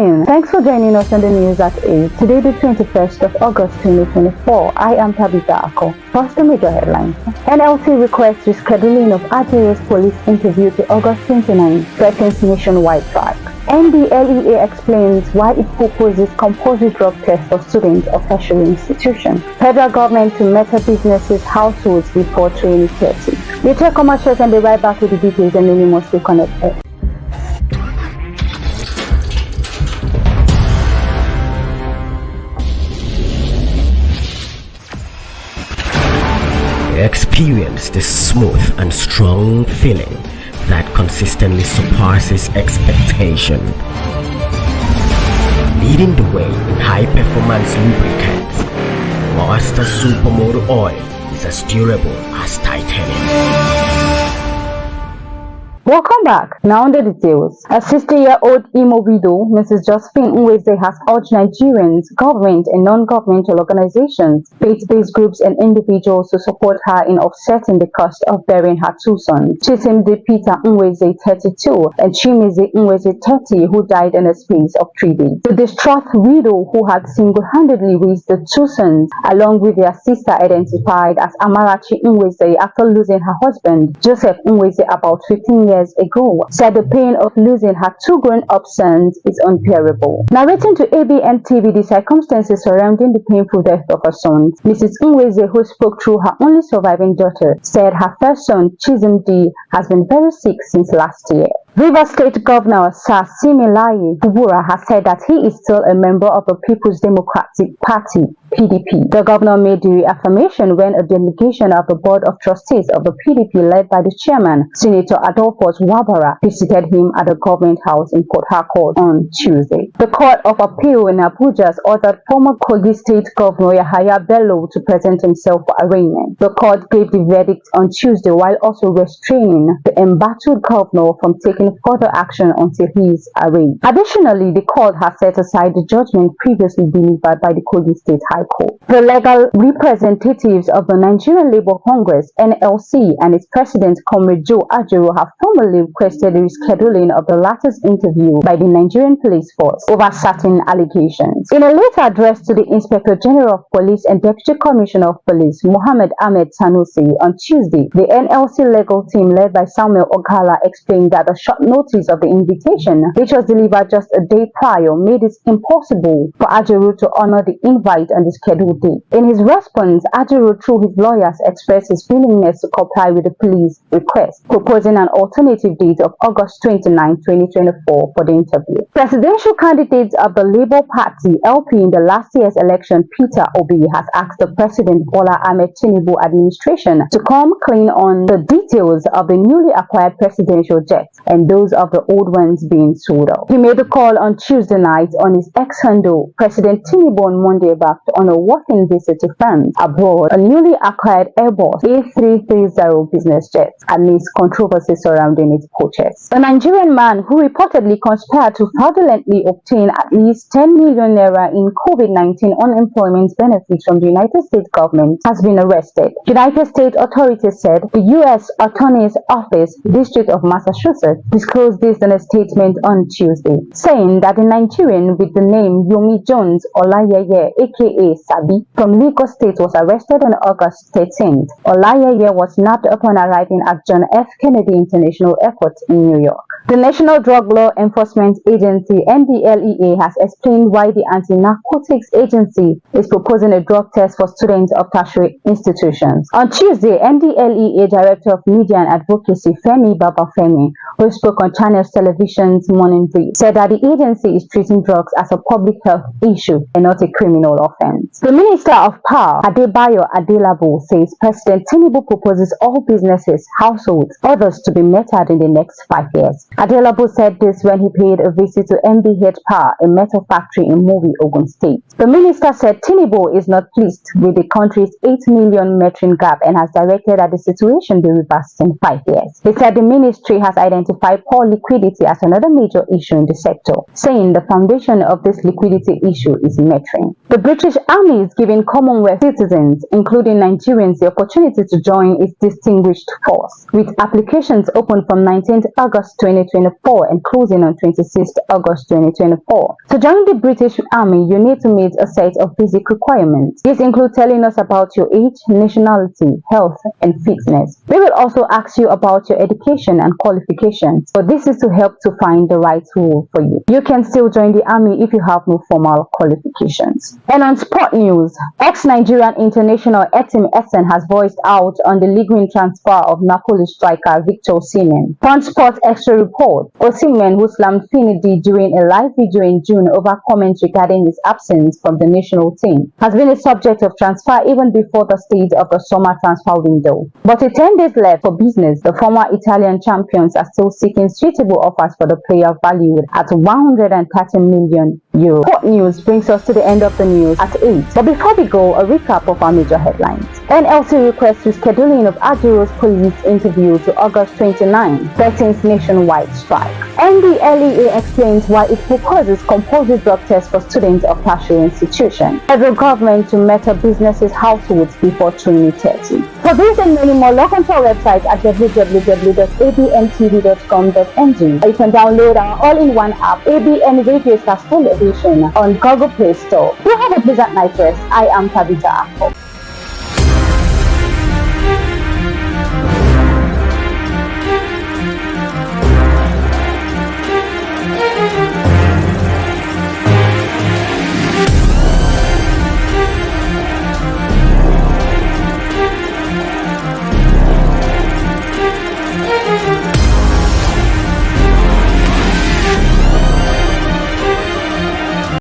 morning. Thanks for joining us on the news at 8. Today, the 21st of August 2024. I am Tabitha Ako. First, the major headlines. NLT requests rescheduling of RJS police interview to August 29, threatens nationwide strike. NDLEA explains why it proposes compulsory drug test for students of tertiary institution. Federal government to Meta businesses households before 2030. We take commercials and be right back with the details, and then you must stay connected. Experience the smooth and strong feeling that consistently surpasses expectation. Leading the way in high-performance lubricants, Master Supermoto Oil is as durable as titanium. Welcome back. Now on the details. A 60-year-old Imo widow, Mrs. Josephine Nweze, has urged Nigerians, government and non-governmental organizations, faith-based groups and individuals to support her in offsetting the cost of burying her two sons, Chisimdi Peter Nweze, 32, and Chimizi Nweze, 30, who died in a space of 3 days. The distraught widow, who had single-handedly raised the two sons, along with their sister identified as Amarachi Nweze after losing her husband, Joseph Nweze, about 15 years ago, said the pain of losing her two grown-up sons is unbearable. Narrating to ABN TV the circumstances surrounding the painful death of her sons, Mrs. Nweze, who spoke through her only surviving daughter, said her first son, Chisimdi, has been very sick since last year. Rivers State Governor Sir Similayi Kubura has said that he is still a member of the People's Democratic Party, PDP. The governor made the reaffirmation when a delegation of the Board of Trustees of the PDP led by the chairman, Senator Adolphus Wabara, visited him at the government house in Port Harcourt on Tuesday. The Court of Appeal in Abuja has ordered former Kogi State Governor Yahaya Bello to present himself for arraignment. The court gave the verdict on Tuesday while also restraining the embattled governor from taking further action until he is arraigned. Additionally, the court has set aside the judgment previously delivered by the Kogi State High Court. The legal representatives of the Nigerian Labour Congress (NLC) and its president, Comrade Joe Ajaero, have formally requested the rescheduling of the latter's interview by the Nigerian Police Force over certain allegations. In a letter addressed to the Inspector General of Police and Deputy Commissioner of Police, Mohammed Ahmed Sanusi, on Tuesday, the NLC legal team led by Samuel Ogala explained that the short notice of the invitation, which was delivered just a day prior, made it impossible for Ajaero to honor the invite on the scheduled date. In his response, Ajaero, through his lawyers, expressed his willingness to comply with the police request, proposing an alternative date of August 29, 2024 for the interview. Presidential candidate of the Labour Party LP in the last year's election, Peter Obi, has asked the President Bola Ahmed Tinubu administration to come clean on the details of the newly acquired presidential jet and those of the old ones being sold out. He made the call on Tuesday night on his ex-handle. President Tinubu on Monday embarked on a working visit to France abroad, a newly acquired Airbus A330 business jet, amidst controversy surrounding its purchase. A Nigerian man who reportedly conspired to fraudulently obtain at least 10 million naira in COVID-19 unemployment benefits from the United States government has been arrested. United States authorities said the U.S. Attorney's Office, District of Massachusetts, disclosed this in a statement on Tuesday, saying that the Nigerian with the name Yomi Jones Olayeye, aka Sabi, from Lagos State was arrested on August 13th. Olayeye was nabbed upon arriving at John F. Kennedy International Airport in New York. The National Drug Law Enforcement Agency (NDLEA) has explained why the Anti-Narcotics Agency is proposing a drug test for students of tertiary institutions. On Tuesday, NDLEA Director of Media and Advocacy Femi Babafemi, who spoke on Channels Television's Morning Brief, said that the agency is treating drugs as a public health issue and not a criminal offense. The Minister of Power, Adebayo Adelabo, says President Tinubu proposes all businesses, households, others to be metered in the next 5 years. Adelabo said this when he paid a visit to MBH Power, a metal factory in Mobi, Ogun State. The minister said Tinubu is not pleased with the country's 8 million metering gap and has directed that the situation be reversed in 5 years. He said the ministry has identified poor liquidity as another major issue in the sector, saying the foundation of this liquidity issue is metering. The British Army is giving Commonwealth citizens, including Nigerians, the opportunity to join its distinguished force, with applications open from 19th August 2024 and closing on 26th August 2024. To join the British Army, you need to meet a set of basic requirements. These include telling us about your age, nationality, health, and fitness. We will also ask you about your education and qualifications, but this is to help to find the right role for you. You can still join the Army if you have no formal qualifications. And on sport news, ex-Nigerian international Etim Essen has voiced out on the league-win transfer of Napoli striker Victor Osimhen. Fun Sports Extra report: Osimhen, who slammed Finidi during a live video in June over comments regarding his absence from the national team, has been a subject of transfer even before the stage of the summer transfer window. But with 10 days left for business, the former Italian champions are still seeking suitable offers for the player valued at 130 million euros. Sport news brings us to the end of the news at 8. But before we go, a recap of our major headlines. NLC requests rescheduling of Aguero's police interview to August 29, threatens nationwide strike. NDLEA explains why it proposes compulsory drug tests for students of tertiary institutions. Federal government to meter businesses' households before 2030. For this and many more, log on to our website at www.abntv.com.ng. You can download our all-in-one app, ABN Radio Full Edition, on Google Play Store. You have a pleasant night rest. I am Tabitha Akko.